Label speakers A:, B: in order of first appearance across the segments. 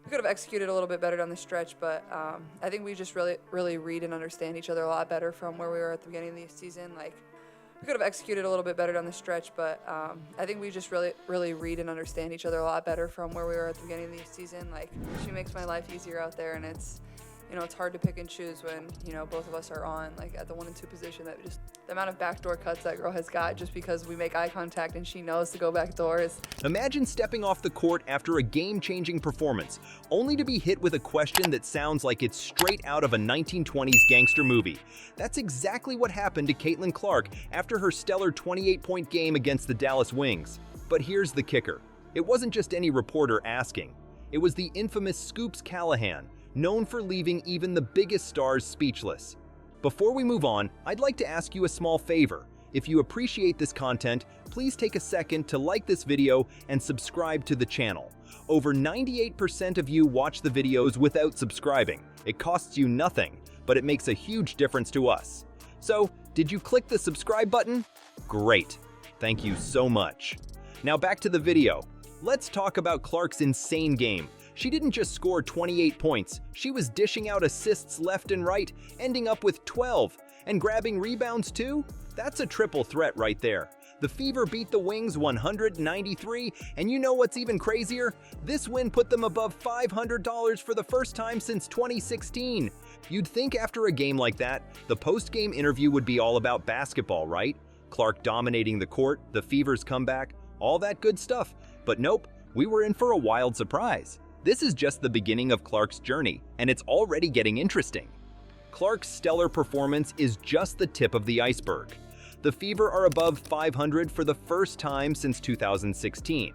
A: We could have executed a little bit better down the stretch, but I think we just really read and understand each other a lot better from where we were at the beginning of the season. Like, we could have executed a little bit better down the stretch, but I think we just really read and understand each other a lot better from where we were at the beginning of the season. Like, she makes my life easier out there, and it's hard to pick and choose when, both of us are on, like, at the 1 and 2 position. That just, the amount of backdoor cuts that girl has got just because we make eye contact and she knows to go back doors.
B: Imagine stepping off the court after a game-changing performance, only to be hit with a question that sounds like it's straight out of a 1920s gangster movie. That's exactly what happened to Caitlin Clark after her stellar 28-point game against the Dallas Wings. But here's the kicker. It wasn't just any reporter asking. It was the infamous Scoops Callahan, known for leaving even the biggest stars speechless. Before we move on, I'd like to ask you a small favor. If you appreciate this content, please take a second to like this video and subscribe to the channel. Over 98% of you watch the videos without subscribing. It costs you nothing, but it makes a huge difference to us. So, did you click the subscribe button? Great. Thank you so much. Now back to the video. Let's talk about Clark's insane game. She didn't just score 28 points, she was dishing out assists left and right, ending up with 12, and grabbing rebounds too? That's a triple threat right there. The Fever beat the Wings 193, and you know what's even crazier? This win put them above $500 for the first time since 2016. You'd think after a game like that, the post-game interview would be all about basketball, right? Clark dominating the court, the Fever's comeback, all that good stuff. But nope, we were in for a wild surprise. This is just the beginning of Clark's journey, and it's already getting interesting. Clark's stellar performance is just the tip of the iceberg. The Fever are above 500 for the first time since 2016.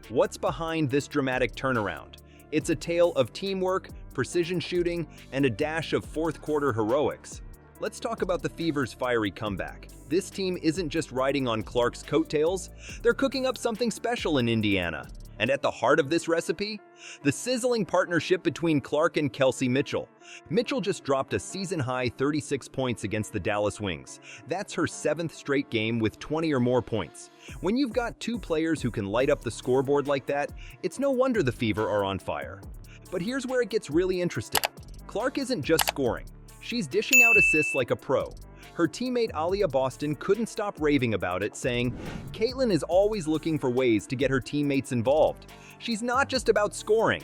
B: What's behind this dramatic turnaround? It's a tale of teamwork, precision shooting, and a dash of fourth-quarter heroics. Let's talk about the Fever's fiery comeback. This team isn't just riding on Clark's coattails, they're cooking up something special in Indiana. And at the heart of this recipe, the sizzling partnership between Clark and Kelsey Mitchell. Mitchell just dropped a season-high 36 points against the Dallas Wings. That's her 7th straight game with 20 or more points. When you've got two players who can light up the scoreboard like that, it's no wonder the Fever are on fire. But here's where it gets really interesting. Clark isn't just scoring. She's dishing out assists like a pro. Her teammate Alia Boston couldn't stop raving about it, saying, "Caitlin is always looking for ways to get her teammates involved. She's not just about scoring."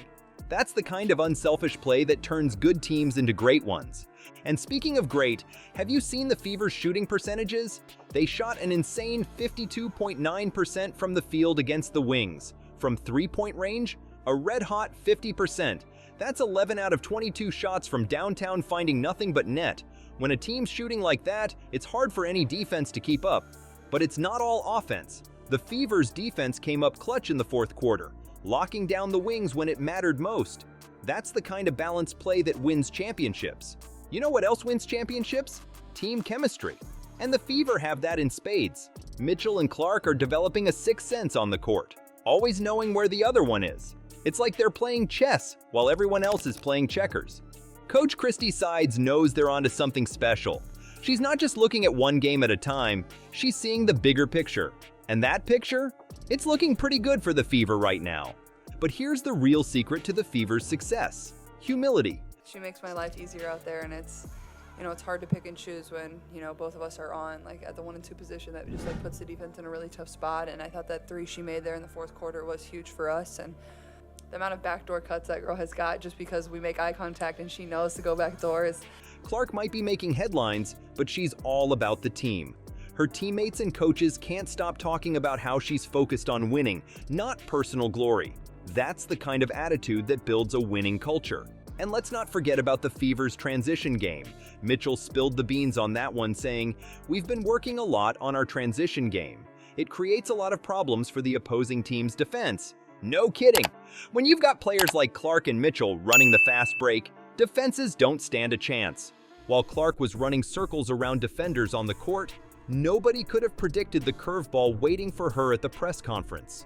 B: That's the kind of unselfish play that turns good teams into great ones. And speaking of great, have you seen the Fever's shooting percentages? They shot an insane 52.9% from the field against the Wings. From three-point range, a red-hot 50%. That's 11 out of 22 shots from downtown finding nothing but net. When a team's shooting like that, it's hard for any defense to keep up. But it's not all offense. The Fever's defense came up clutch in the fourth quarter, locking down the Wings when it mattered most. That's the kind of balanced play that wins championships. You know what else wins championships? Team chemistry. And the Fever have that in spades. Mitchell and Clark are developing a sixth sense on the court, always knowing where the other one is. It's like they're playing chess while everyone else is playing checkers. Coach Christy Sides knows they're onto something special. She's not just looking at one game at a time, she's seeing the bigger picture. And that picture? It's looking pretty good for the Fever right now. But here's the real secret to the Fever's success: humility.
A: She makes my life easier out there, and it's hard to pick and choose when, both of us are on, like, at the 1 and 2 position. That just, like, puts the defense in a really tough spot. And I thought that 3 she made there in the fourth quarter was huge for us. And the amount of backdoor cuts that girl has got just because we make eye contact and she knows to go back doors.
B: Clark might be making headlines, but she's all about the team. Her teammates and coaches can't stop talking about how she's focused on winning, not personal glory. That's the kind of attitude that builds a winning culture. And let's not forget about the Fever's transition game. Mitchell spilled the beans on that one, saying, "We've been working a lot on our transition game. It creates a lot of problems for the opposing team's defense." No kidding. When you've got players like Clark and Mitchell running the fast break, defenses don't stand a chance. While Clark was running circles around defenders on the court, nobody could have predicted the curveball waiting for her at the press conference.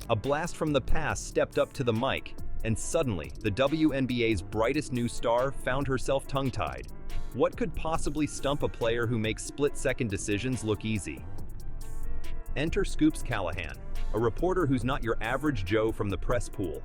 B: A blast from the past stepped up to the mic, and suddenly, the WNBA's brightest new star found herself tongue-tied. What could possibly stump a player who makes split-second decisions look easy? Enter Scoops Callahan, a reporter who's not your average Joe from the press pool.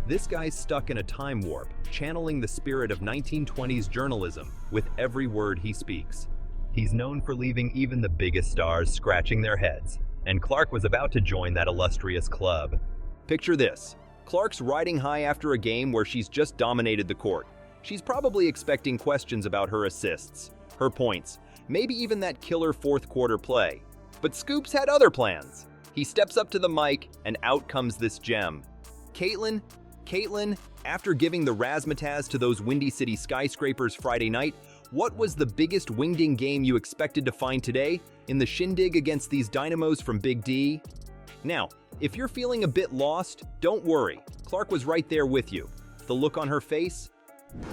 B: This guy's stuck in a time warp, channeling the spirit of 1920s journalism with every word he speaks. He's known for leaving even the biggest stars scratching their heads, and Clark was about to join that illustrious club. Picture this. Clark's riding high after a game where she's just dominated the court. She's probably expecting questions about her assists, her points, maybe even that killer fourth quarter play. But Scoops had other plans. He steps up to the mic, and out comes this gem. Caitlin, after giving the razzmatazz to those Windy City skyscrapers Friday night, what was the biggest wingding game you expected to find today in the shindig against these dynamos from Big D? Now, if you're feeling a bit lost, don't worry. Clark was right there with you. The look on her face?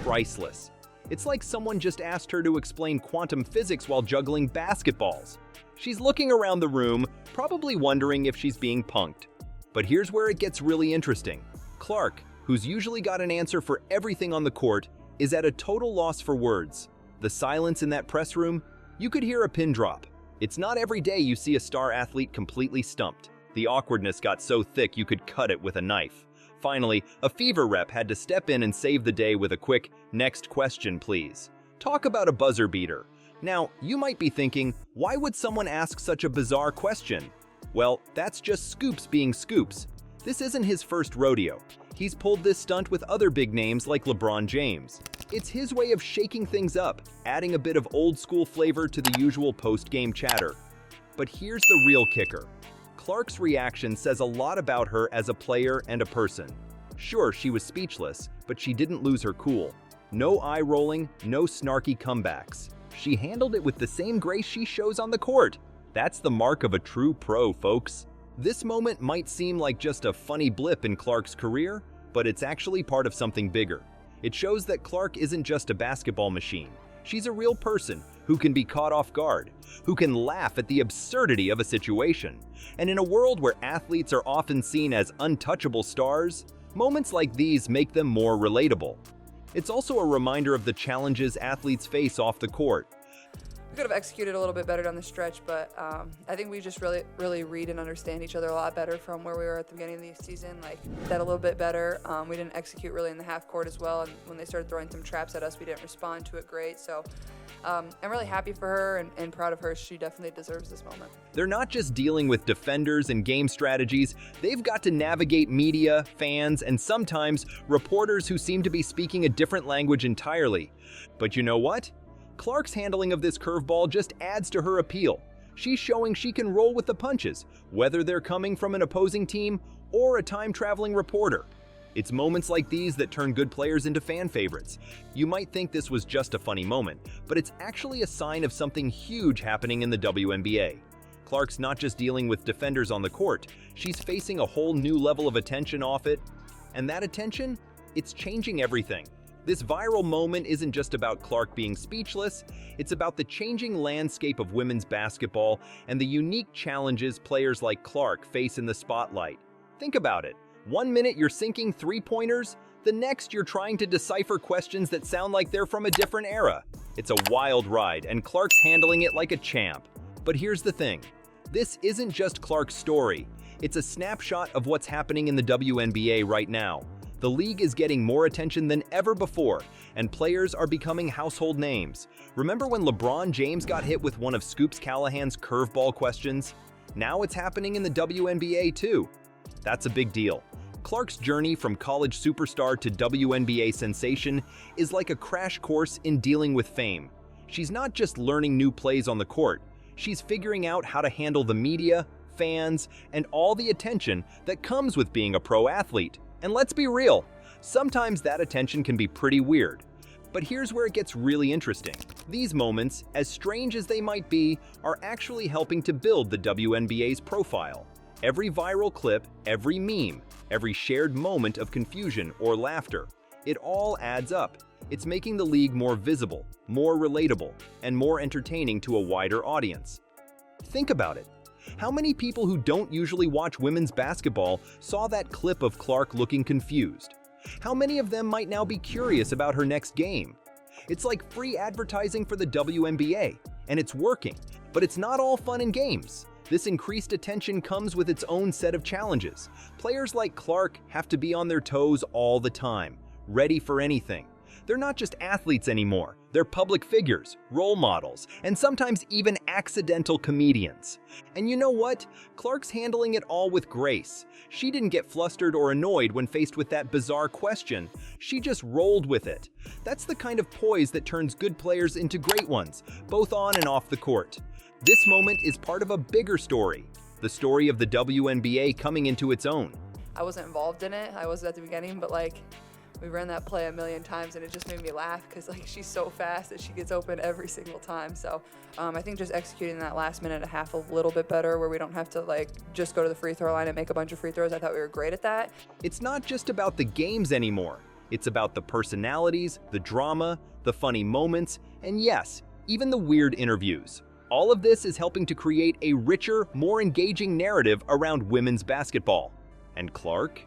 B: Priceless. It's like someone just asked her to explain quantum physics while juggling basketballs. She's looking around the room, probably wondering if she's being punked. But here's where it gets really interesting. Clark, who's usually got an answer for everything on the court, is at a total loss for words. The silence in that press room, you could hear a pin drop. It's not every day you see a star athlete completely stumped. The awkwardness got so thick you could cut it with a knife. Finally, a Fever rep had to step in and save the day with a quick, "Next question, please." Talk about a buzzer beater. Now, you might be thinking, why would someone ask such a bizarre question? Well, that's just Scoops being Scoops. This isn't his first rodeo. He's pulled this stunt with other big names like LeBron James. It's his way of shaking things up, adding a bit of old-school flavor to the usual post-game chatter. But here's the real kicker. Clark's reaction says a lot about her as a player and a person. Sure, she was speechless, but she didn't lose her cool. No eye-rolling, no snarky comebacks. She handled it with the same grace she shows on the court. That's the mark of a true pro, folks. This moment might seem like just a funny blip in Clark's career, but it's actually part of something bigger. It shows that Clark isn't just a basketball machine. She's a real person who can be caught off guard, who can laugh at the absurdity of a situation. And in a world where athletes are often seen as untouchable stars, moments like these make them more relatable. It's also a reminder of the challenges athletes face off the court.
A: We could have executed a little bit better down the stretch, but I think we just really read and understand each other a lot better from where we were at the beginning of the season. Like that a little bit better. We didn't execute really in the half court as well, and when they started throwing some traps at us, we didn't respond to it great. So I'm really happy for her and proud of her. She definitely deserves this moment.
B: They're not just dealing with defenders and game strategies, they've got to navigate media, fans, and sometimes reporters who seem to be speaking a different language entirely. But you know what? Clark's handling of this curveball just adds to her appeal. She's showing she can roll with the punches, whether they're coming from an opposing team or a time-traveling reporter. It's moments like these that turn good players into fan favorites. You might think this was just a funny moment, but it's actually a sign of something huge happening in the WNBA. Clark's not just dealing with defenders on the court, she's facing a whole new level of attention off it. And that attention? It's changing everything. This viral moment isn't just about Clark being speechless, it's about the changing landscape of women's basketball and the unique challenges players like Clark face in the spotlight. Think about it. One minute you're sinking three-pointers, the next you're trying to decipher questions that sound like they're from a different era. It's a wild ride, and Clark's handling it like a champ. But here's the thing. This isn't just Clark's story. It's a snapshot of what's happening in the WNBA right now. The league is getting more attention than ever before, and players are becoming household names. Remember when LeBron James got hit with one of Scoops Callahan's curveball questions? Now it's happening in the WNBA too. That's a big deal. Clark's journey from college superstar to WNBA sensation is like a crash course in dealing with fame. She's not just learning new plays on the court, she's figuring out how to handle the media, fans, and all the attention that comes with being a pro athlete. And let's be real, sometimes that attention can be pretty weird. But here's where it gets really interesting. These moments, as strange as they might be, are actually helping to build the WNBA's profile. Every viral clip, every meme, every shared moment of confusion or laughter, it all adds up. It's making the league more visible, more relatable, and more entertaining to a wider audience. Think about it. How many people who don't usually watch women's basketball saw that clip of Clark looking confused? How many of them might now be curious about her next game? It's like free advertising for the WNBA, and it's working. But it's not all fun and games. This increased attention comes with its own set of challenges. Players like Clark have to be on their toes all the time, ready for anything. They're not just athletes anymore. They're public figures, role models, and sometimes even accidental comedians. And you know what? Clark's handling it all with grace. She didn't get flustered or annoyed when faced with that bizarre question. She just rolled with it. That's the kind of poise that turns good players into great ones, both on and off the court. This moment is part of a bigger story, the story of the WNBA coming into its own.
A: I wasn't involved in it. I was at the beginning, but we ran that play a million times and it just made me laugh because she's so fast that she gets open every single time. So I think just executing that last minute and a half a little bit better where we don't have to just go to the free throw line and make a bunch of free throws. I thought we were great at that.
B: It's not just about the games anymore. It's about the personalities, the drama, the funny moments, and yes, even the weird interviews. All of this is helping to create a richer, more engaging narrative around women's basketball. And Clark?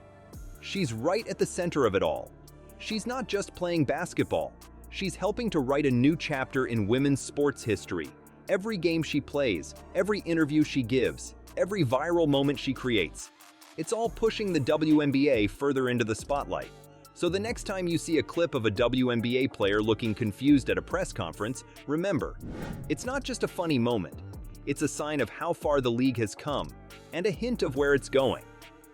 B: She's right at the center of it all. She's not just playing basketball. She's helping to write a new chapter in women's sports history. Every game she plays, every interview she gives, every viral moment she creates, it's all pushing the WNBA further into the spotlight. So the next time you see a clip of a WNBA player looking confused at a press conference, remember, it's not just a funny moment. It's a sign of how far the league has come and a hint of where it's going.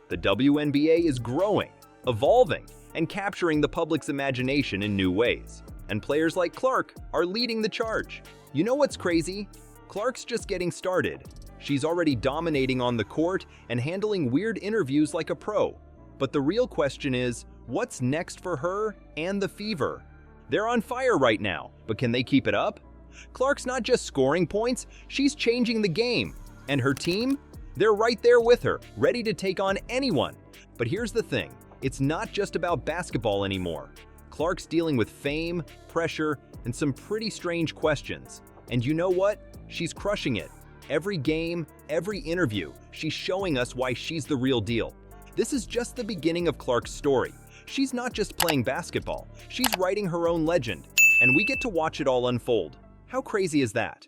B: The WNBA is growing, evolving, and capturing the public's imagination in new ways. And players like Clark are leading the charge. You know what's crazy? Clark's just getting started. She's already dominating on the court and handling weird interviews like a pro. But the real question is, what's next for her and the Fever? They're on fire right now, but can they keep it up? Clark's not just scoring points, she's changing the game. And her team? They're right there with her, ready to take on anyone. But here's the thing, it's not just about basketball anymore. Clark's dealing with fame, pressure, and some pretty strange questions. And you know what? She's crushing it. Every game, every interview, she's showing us why she's the real deal. This is just the beginning of Clark's story. She's not just playing basketball, she's writing her own legend, and we get to watch it all unfold. How crazy is that?